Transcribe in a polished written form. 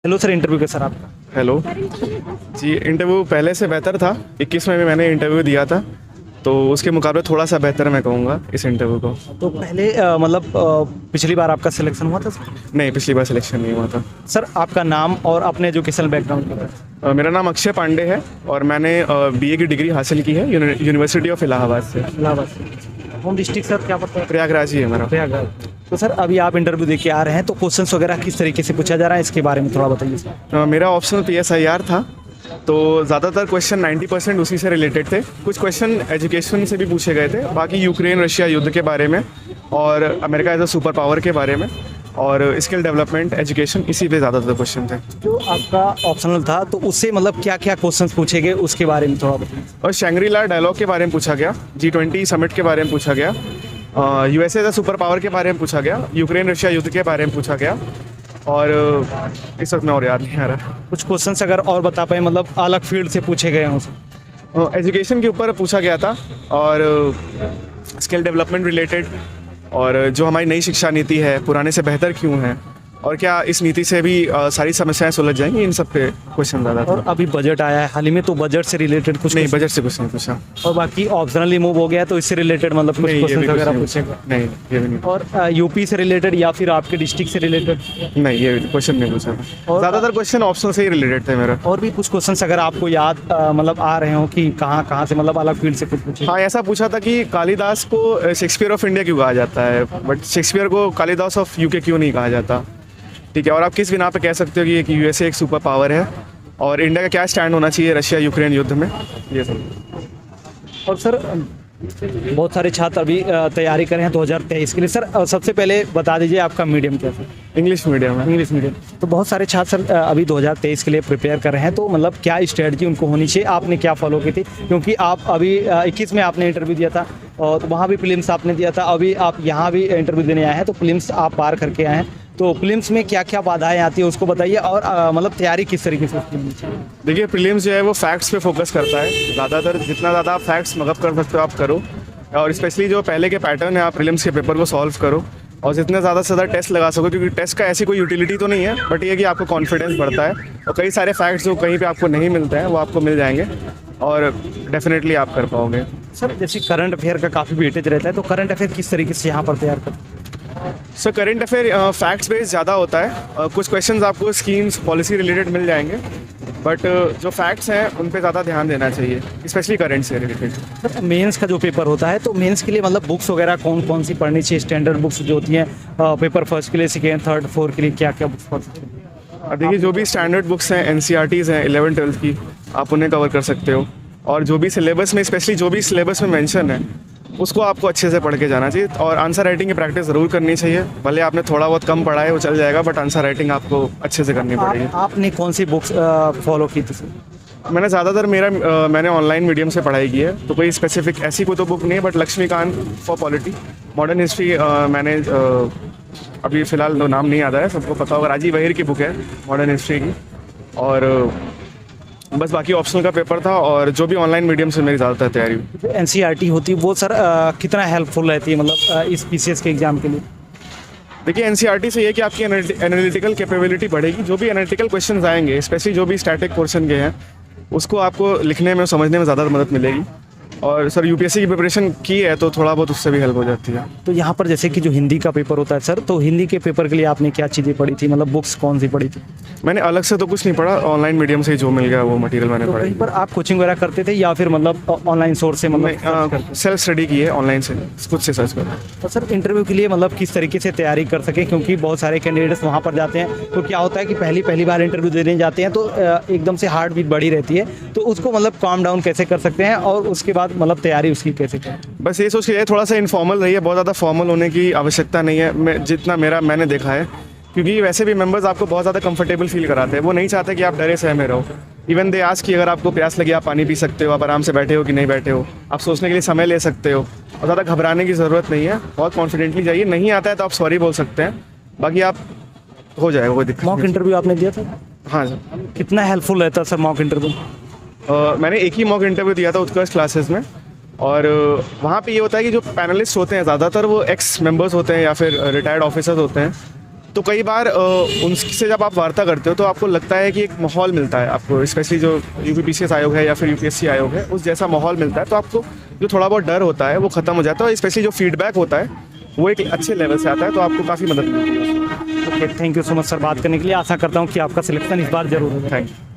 Hello sir, interview का sir आपका। Hello जी। Interview पहले से बेहतर था। 21 में भी मैंने इंटरव्यू दिया था, तो उसके मुकाबले थोड़ा सा बेहतर मैं कहूँगा इस इंटरव्यू को। तो पहले पिछली बार आपका सिलेक्शन हुआ था सर? नहीं, पिछली बार सिलेक्शन नहीं हुआ था। सर आपका नाम और अपने एजुकेशनल बैकग्राउंड के बारे में। मेरा नाम अक्षय पांडे है और मैंने बीए की डिग्री हासिल की है यूनिवर्सिटी ऑफ इलाहाबाद से। इलाहाबाद से। होम डिस्ट्रिक्ट सर क्या पड़ता है? प्रयागराज ही है मेरा। प्रयागराज। तो सर अभी आप इंटरव्यू दे के आ रहे हैं, तो क्वेश्चंस वगैरह किस तरीके से पूछा जा रहा है, इसके बारे में थोड़ा बताइए सर। मेरा ऑप्शनल PSIR था, तो ज़्यादातर क्वेश्चन 90% उसी से रिलेटेड थे। कुछ क्वेश्चन एजुकेशन से भी पूछे गए थे, बाकी यूक्रेन रशिया युद्ध के बारे में और America as a super power के बारे में और स्किल डेवलपमेंट एजुकेशन, इसी पे ज़्यादातर क्वेश्चन थे। जो आपका ऑप्शनल था तो उससे क्या क्या क्वेश्चंस पूछे गए उसके बारे में थोड़ा बताइए। और शंग्री-ला डायलॉग के बारे में पूछा गया, G20 समिट के बारे में पूछा गया, USA as a super power के बारे में पूछा गया, यूक्रेन रशिया युद्ध के बारे में पूछा गया और इस वक्त में और याद नहीं आ रहा। कुछ क्वेश्चंस अगर और बता पाए, अलग फील्ड से पूछे गए हों। एजुकेशन के ऊपर पूछा गया था और स्किल डेवलपमेंट रिलेटेड, और जो हमारी नई शिक्षा नीति है पुराने से बेहतर क्यों है और क्या इस नीति से भी सारी समस्याएं सुलझ जाएंगी, इन सब पे क्वेश्चन ज़्यादा था। और अभी बजट आया है हाल ही में, तो बजट से रिलेटेड कुछ नहीं, बजट से कुछ नहीं पूछा। और बाकी ऑप्शनली मूव हो गया तो इससे रिलेटेड कुछ नहीं, ये भी क्वेश्चन कुछ वगैरह नहीं पूछेगा। नहीं, ये भी नहीं। और यूपी से रिलेटेड या फिर आपके डिस्ट्रिक्ट से रिलेटेड? नहीं, ये क्वेश्चन नहीं पूछा था। और ज़्यादातर क्वेश्चन ऑप्शन से ही रिलेटेड थे मेरा। और भी कुछ क्वेश्चंस अगर आपको याद आ रहे हो कि कहाँ कहाँ से अलग फील्ड से कुछ पूछे? हाँ, ऐसा पूछा था कि कालिदास को शेक्सपियर ऑफ इंडिया क्यों कहा जाता है, बट शेक्सपियर को कालिदास ऑफ UK क्यों नहीं कहा जाता। ठीक है, और आप किस बिना पे कह सकते हो कि USA एक सुपर पावर है और इंडिया का क्या स्टैंड होना चाहिए रशिया यूक्रेन युद्ध में, ये सब। और सर बहुत सारे छात्र अभी तैयारी कर रहे हैं 2023 के लिए। सर सबसे पहले बता दीजिए आपका मीडियम क्या है? इंग्लिश मीडियम है। English medium. तो बहुत सारे छात्र सर अभी 2023 के लिए प्रिपेयर कर रहे हैं, तो क्या स्ट्रेटजी उनको होनी चाहिए, आपने क्या फॉलो की थी? क्योंकि आप अभी 21 में आपने इंटरव्यू दिया था और वहाँ भी प्रीलिम्स आपने दिया था, अभी आप यहाँ भी इंटरव्यू देने आए हैं, तो प्रीलिम्स आप पार करके आए हैं, तो प्रीलिम्स में क्या क्या बाधाएं आती है उसको बताइए और तैयारी किस तरीके से होनी चाहिए? देखिए, प्रीलिम्स जो है वो फैक्ट्स पे फोकस करता है ज़्यादातर। जितना ज़्यादा आप फैक्ट्स मगअप कर सकते हो आप करो, और स्पेशली जो पहले के पैटर्न है आप प्रीलिम्स के पेपर को सॉल्व करो और जितने ज़्यादा से ज़्यादा टेस्ट लगा सको, क्योंकि टेस्ट का ऐसी कोई यूटिलिटी तो नहीं है, बट ये कि आपको कॉन्फिडेंस बढ़ता है और कई सारे फैक्ट्स जो कहीं पे आपको नहीं मिलते हैं वो आपको मिल जाएंगे और डेफिनेटली आप कर पाओगे। सर जैसे करंट अफेयर का काफ़ी वेटेज रहता है, तो करंट अफेयर किस तरीके से यहाँ पर तैयार करते हैं? Sir current affair facts based ज़्यादा होता है। कुछ क्वेश्चंस आपको स्कीम्स पॉलिसी रिलेटेड मिल जाएंगे, बट जो फैक्ट्स हैं उन पे ज़्यादा ध्यान देना चाहिए, स्पेशली करंट से रिलेटेड। सर मेंस का जो पेपर होता है, तो मेंस के लिए बुक्स वगैरह कौन कौन सी पढ़नी चाहिए? स्टैंडर्ड बुक्स जो होती हैं पेपर फर्स्ट के लिए, सेकेंड, थर्ड, फोर्थ के लिए क्या क्या बुक्स पढ़ सकते हैं? देखिए, जो भी स्टैंडर्ड बुक्स हैं NCERTs हैं 11th 12th की, आप उन्हें कवर कर सकते हो, और जो भी सिलेबस में स्पेशली जो भी सिलेबस में मेंशन है उसको आपको अच्छे से पढ़ के जाना चाहिए, और आंसर राइटिंग की प्रैक्टिस ज़रूर करनी चाहिए। भले आपने थोड़ा बहुत कम पढ़ा है वो चल जाएगा, बट आंसर राइटिंग आपको अच्छे से करनी पड़ेगी। आपने कौन सी बुक्स फॉलो की थी? मैंने ज़्यादातर मैंने ऑनलाइन मीडियम से पढ़ाई की है, तो कोई स्पेसिफिक ऐसी कोई तो बुक नहीं है, but Laxmikanth for polity, modern history मैंने अभी फ़िलहाल नाम नहीं याद है, सबको पता होगा, राजीव अहिर की बुक है मॉडर्न हिस्ट्री की, और बस बाकी ऑप्शनल का पेपर था और जो भी ऑनलाइन मीडियम से मेरी ज़्यादातर तैयारी हुई। जो NCERT होती है वो सर कितना हेल्पफुल रहती है इस PCS के एग्ज़ाम के लिए? देखिए, NCERT से ये कि आपकी एनालिटिकल कैपेबिलिटी बढ़ेगी। जो भी एनालिटिकल क्वेश्चंस आएंगे, स्पेशली जो भी स्टैटिक पोर्शन के हैं, उसको आपको लिखने में समझने में ज़्यादा मदद मिलेगी। और सर UPSC की प्रिपरेशन की है तो थोड़ा बहुत उससे भी हेल्प हो जाती है। तो यहाँ पर जैसे कि जो हिंदी का पेपर होता है सर, तो हिंदी के पेपर के लिए आपने क्या चीज़ें पढ़ी थी, बुक्स कौन सी पढ़ी थी? मैंने अलग से तो कुछ नहीं पढ़ा, ऑनलाइन मीडियम से ही जो मिल गया वो मटेरियल मैंने तो पढ़ा। कहीं पर आप कोचिंग वगैरह करते थे या फिर ऑनलाइन सोर्स से सेल्फ स्टडी की है, ऑनलाइन से खुद से सर्च करा। तो सर इंटरव्यू के लिए किस तरीके से तैयारी कर सकें, क्योंकि बहुत सारे कैंडिडेट्स वहाँ पर जाते हैं, तो क्या होता है कि पहली बार इंटरव्यू देने जाते हैं तो एकदम से हार्ट बीट बढ़ी रहती है, तो उसको काम डाउन कैसे कर सकते हैं और उसके बाद तैयारी उसकी कैसे करें? बस ये सोच के थोड़ा सा इनफॉर्मल रही है, बहुत ज़्यादा फॉर्मल होने की आवश्यकता नहीं है, जितना मैंने देखा है, क्योंकि वैसे भी मेंबर्स आपको बहुत ज़्यादा कंफर्टेबल फील कराते हैं, वो नहीं चाहते कि आप डरे सहमे रहो। इवन दे आस्क कि अगर आपको प्यास लगी आप पानी पी सकते हो, आप आराम से बैठे हो कि नहीं बैठे हो, आप सोचने के लिए समय ले सकते हो, और ज़्यादा घबराने की ज़रूरत नहीं है, बहुत कॉन्फिडेंटली जाइए। नहीं आता है तो आप सॉरी बोल सकते हैं, बाकी आप हो जाएगा, कोई दिक्कत। मॉक इंटरव्यू आपने दिया था? हाँ सर। कितना हेल्पफुल रहता है सर मॉक इंटरव्यू? मैंने एक ही मॉक इंटरव्यू दिया था उत्कर्ष क्लासेस में, और वहाँ पे ये होता है कि जो पैनलिस्ट होते हैं ज़्यादातर वो एक्स मेंबर्स होते हैं या फिर रिटायर्ड ऑफिसर्स होते हैं, तो कई बार उनसे जब आप वार्ता करते हो तो आपको लगता है कि एक माहौल मिलता है आपको, स्पेशली जो यूपीपीसीएस आयोग है या फिर यूपीएससी आयोग है, उस जैसा माहौल मिलता है, तो आपको जो थोड़ा बहुत डर होता है वो ख़त्म हो जाता है, और स्पेशली जो फीडबैक होता है वो एक अच्छे लेवल से आता है, तो आपको काफ़ी मदद मिलती है उसमें। Okay, thank you so much sir बात करने के लिए। आशा करता हूँ कि आपका सिलेक्शन इस बार जरूर होगा। Thank you.